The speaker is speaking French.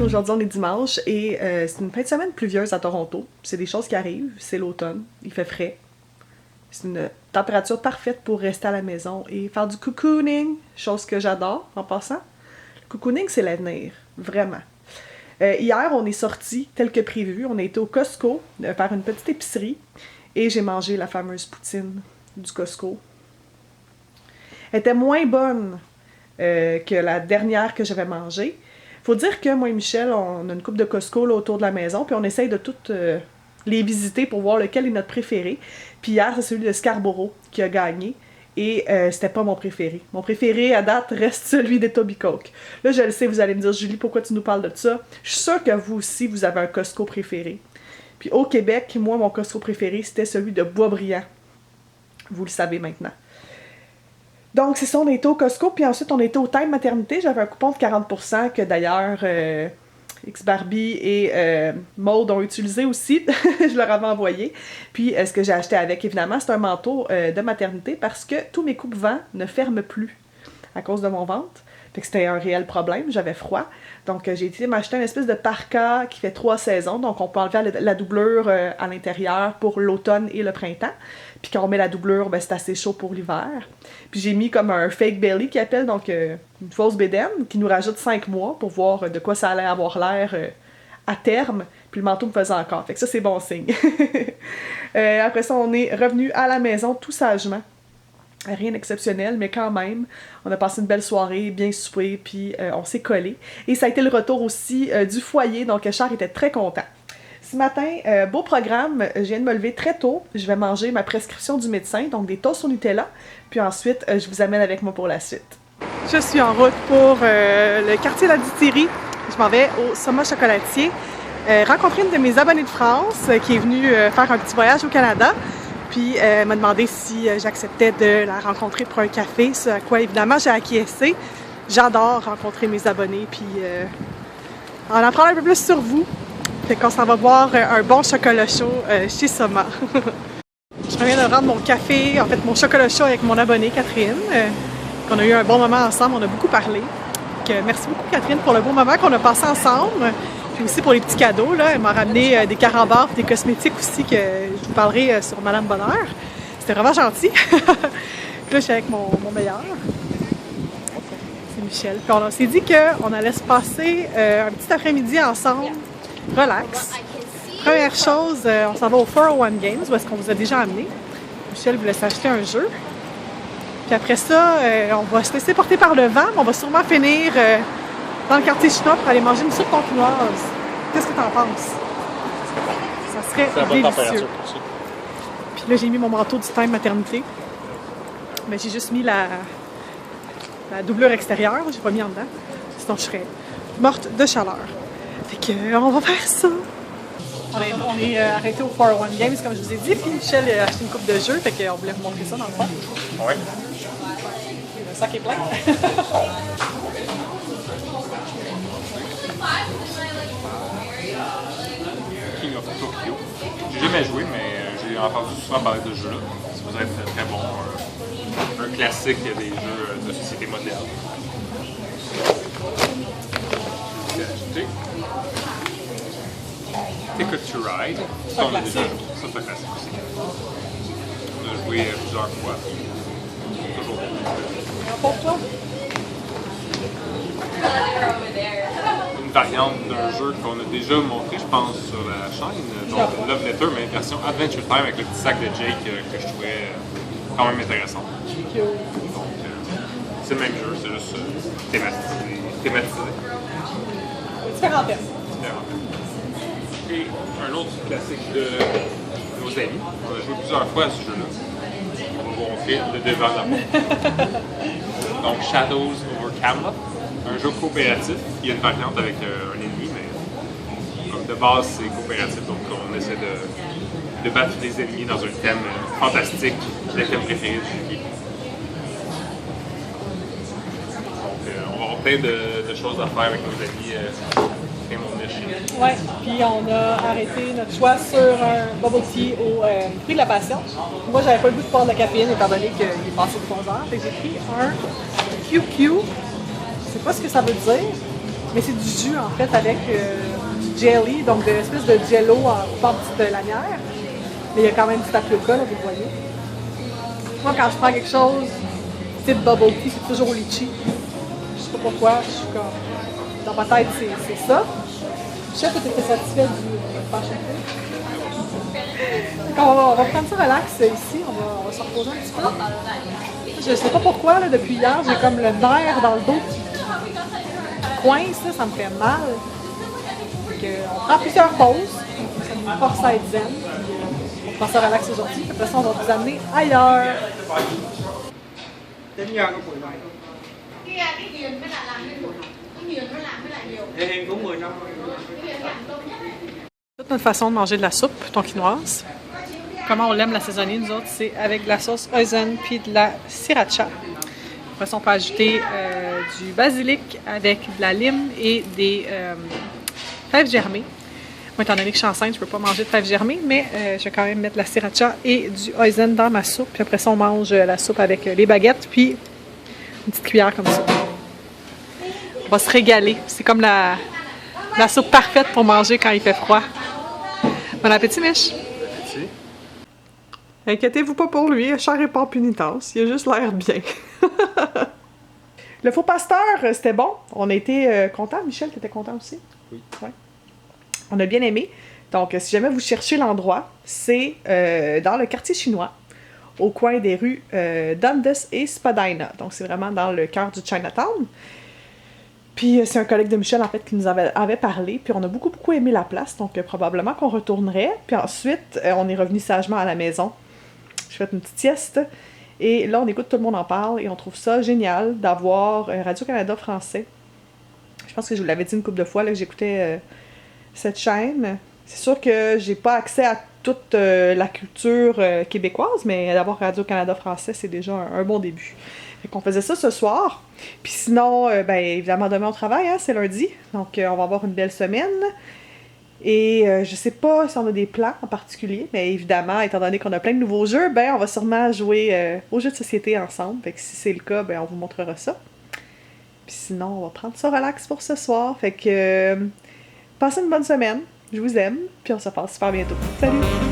Aujourd'hui, on est dimanche et c'est une fin de semaine pluvieuse à Toronto. C'est des choses qui arrivent, c'est l'automne, il fait frais. C'est une température parfaite pour rester à la maison et faire du cocooning, chose que j'adore en passant. Le cocooning, c'est l'avenir, vraiment. Hier, on est sortis tel que prévu. On a été au Costco faire une petite épicerie et j'ai mangé la fameuse poutine du Costco. Elle était moins bonne que la dernière que j'avais mangée. Faut dire que moi et Michel, on a une coupe de Costco là, autour de la maison, puis on essaye de toutes les visiter pour voir lequel est notre préféré. Puis hier, c'est celui de Scarborough qui a gagné. Et c'était pas mon préféré. Mon préféré, à date, reste celui des Toby Coke. Là, je le sais, vous allez me dire, Julie, pourquoi tu nous parles de ça? Je suis sûre que vous aussi, vous avez un Costco préféré. Puis au Québec, moi, mon Costco préféré, c'était celui de Boisbriand. Vous le savez maintenant. Donc, c'est ça, on était au Costco, puis ensuite, on était au Time Maternité. J'avais un coupon de 40% que d'ailleurs, X-Barbie et Maude ont utilisé aussi. Je leur avais envoyé. Puis, ce que j'ai acheté avec, évidemment, c'est un manteau de maternité parce que tous mes coupe-vents ne ferment plus à cause de mon ventre. Fait que c'était un réel problème, j'avais froid. Donc, j'ai été m'acheter une espèce de parka qui fait 3 saisons. Donc, on peut enlever la doublure à l'intérieur pour l'automne et le printemps. Puis quand on met la doublure, ben, c'est assez chaud pour l'hiver. Puis j'ai mis comme un fake belly qui appelle, donc une fausse bédaine, qui nous rajoute 5 mois pour voir de quoi ça allait avoir l'air à terme. Puis le manteau me faisait encore. Fait que ça, c'est bon signe. Après ça, on est revenu à la maison tout sagement. Rien d'exceptionnel, mais quand même, on a passé une belle soirée, bien soupé, puis on s'est collé. Et ça a été le retour aussi du foyer, donc Charles était très content. Ce matin, beau programme, je viens de me lever très tôt. Je vais manger ma prescription du médecin, donc des toasts au Nutella. Puis ensuite, je vous amène avec moi pour la suite. Je suis en route pour le quartier La Distillerie. Je m'en vais au Soma Chocolatier rencontrer une de mes abonnées de France qui est venue faire un petit voyage au Canada. Puis elle m'a demandé si j'acceptais de la rencontrer pour un café, ce à quoi évidemment j'ai acquiescé. J'adore rencontrer mes abonnés, puis en apprendre un peu plus sur vous. Fait qu'on s'en va boire un bon chocolat chaud chez Soma. Je reviens de rendre mon café, en fait mon chocolat chaud avec mon abonnée Catherine. On a eu un bon moment ensemble, on a beaucoup parlé. Donc, merci beaucoup Catherine pour le beau moment qu'on a passé ensemble. Puis aussi pour les petits cadeaux, là. Elle m'a ramené des carambars, des cosmétiques aussi que je vous parlerai sur Madame Bonheur. C'était vraiment gentil. Puis là, je suis avec mon meilleur. C'est Michel. Puis on s'est dit qu'on allait se passer un petit après-midi ensemble. Relax. Première chose, on s'en va au 401 Games, où est-ce qu'on vous a déjà amené. Michel voulait s'acheter un jeu. Puis après ça, on va se laisser porter par le vent, mais on va sûrement finir dans le quartier chinois pour aller manger une soupe tonkinoise. Qu'est-ce que t'en penses? Ça serait délicieux. Puis là, j'ai mis mon manteau du Time Maternité. Mais j'ai juste mis la doublure extérieure, j'ai pas mis en dedans. Sinon, je serais morte de chaleur. Fait que, on va faire ça. On est arrêté au 401 Games, comme je vous ai dit, puis Michel a acheté une coupe de jeux, fait qu'on voulait vous montrer ça dans le fond. Oui. Le sac est plein. King of Tokyo. J'ai jamais joué, mais j'ai entendu souvent parler de ce jeu-là. Ça vous être très bon. Un classique des jeux de société moderne. J'ai acheté Ticket to Ride. Ça, on a déjà joué. Ça, c'est un classique aussi. On a joué plusieurs fois. Toujours bon. Pour toi? Une variante d'un jeu qu'on a déjà montré, je pense, sur la chaîne, donc Love Letter, mais version Adventure Time avec le petit sac de Jake que je trouvais quand même intéressant. Donc, c'est le même jeu, c'est juste thématisé. Différents thèmes. Et un autre classique de nos amis, on a joué plusieurs fois à ce jeu-là. On va vous montrer le devant de la porte. Donc Shadows over Camelot, un jeu coopératif. Il y a une variante avec un ennemi, mais comme de base c'est coopératif, donc on essaie de battre les ennemis dans un thème fantastique, le thème préféré de Julie. Donc on va avoir plein de choses à faire avec nos amis. Ouais, puis on a arrêté notre choix sur un bubble tea au fruit de la passion. Moi, j'avais pas le goût de prendre de la caféine étant donné qu'il est passé de 11 heures. Fait que j'ai pris un QQ. Je sais pas ce que ça veut dire. Mais c'est du jus en fait avec du jelly, donc de l'espèce de jello en petite lanière. Mais il y a quand même du tapioca, là, vous le voyez. Moi, quand je prends quelque chose, type bubble tea, c'est toujours litchi. Je sais pas pourquoi, je suis comme... Dans ma tête, c'est ça. Je sais que tu étais satisfait du passion fruit. On va prendre ça relax ici, on va se reposer un petit peu. Je sais pas pourquoi, là, depuis hier, j'ai comme le nerf dans le dos qui coince, là, ça me fait mal. Donc, on prend plusieurs pauses, ça nous force à être zen. On prend ça relax aujourd'hui, puis après ça, on va vous amener ailleurs. Toute notre façon de manger de la soupe tonkinoise. Comment on l'aime l'assaisonner, nous autres, c'est avec de la sauce hoisin puis de la sriracha. Après ça, on peut ajouter du basilic avec de la lime et des fèves germées. Moi, étant donné que je suis enceinte, je ne peux pas manger de fèves germées, mais je vais quand même mettre de la sriracha et du hoisin dans ma soupe. Puis après ça, on mange la soupe avec les baguettes, puis une petite cuillère comme ça. On va se régaler. C'est comme la soupe parfaite pour manger quand il fait froid. Bon appétit, Mich! Appétit. Inquiétez-vous pas pour lui, chair et pas en pénitence. Il a juste l'air bien. Le faux pasteur, c'était bon. On a été contents. Michel, t'étais content aussi? Oui. Ouais. On a bien aimé. Donc, si jamais vous cherchez l'endroit, c'est dans le quartier chinois, au coin des rues Dundas et Spadina. Donc, c'est vraiment dans le cœur du Chinatown. Puis, c'est un collègue de Michel, en fait, qui nous avait parlé. Puis, on a beaucoup aimé la place. Donc, probablement qu'on retournerait. Puis ensuite, on est revenu sagement à la maison. Je fais une petite sieste. Et là, on écoute, tout le monde en parle. Et on trouve ça génial d'avoir Radio-Canada français. Je pense que je vous l'avais dit une couple de fois, là, que j'écoutais cette chaîne. C'est sûr que j'ai pas accès à toute la culture québécoise, mais d'avoir Radio-Canada français, c'est déjà un bon début. Fait qu'on faisait ça ce soir. Puis sinon, ben évidemment, demain on travaille, hein, c'est lundi. Donc on va avoir une belle semaine. Et je sais pas si on a des plans en particulier, mais évidemment, étant donné qu'on a plein de nouveaux jeux, ben on va sûrement jouer aux jeux de société ensemble. Fait que si c'est le cas, ben on vous montrera ça. Puis sinon, on va prendre ça relax pour ce soir. Fait que passez une bonne semaine. Je vous aime. Puis on se reparle super bientôt. Salut!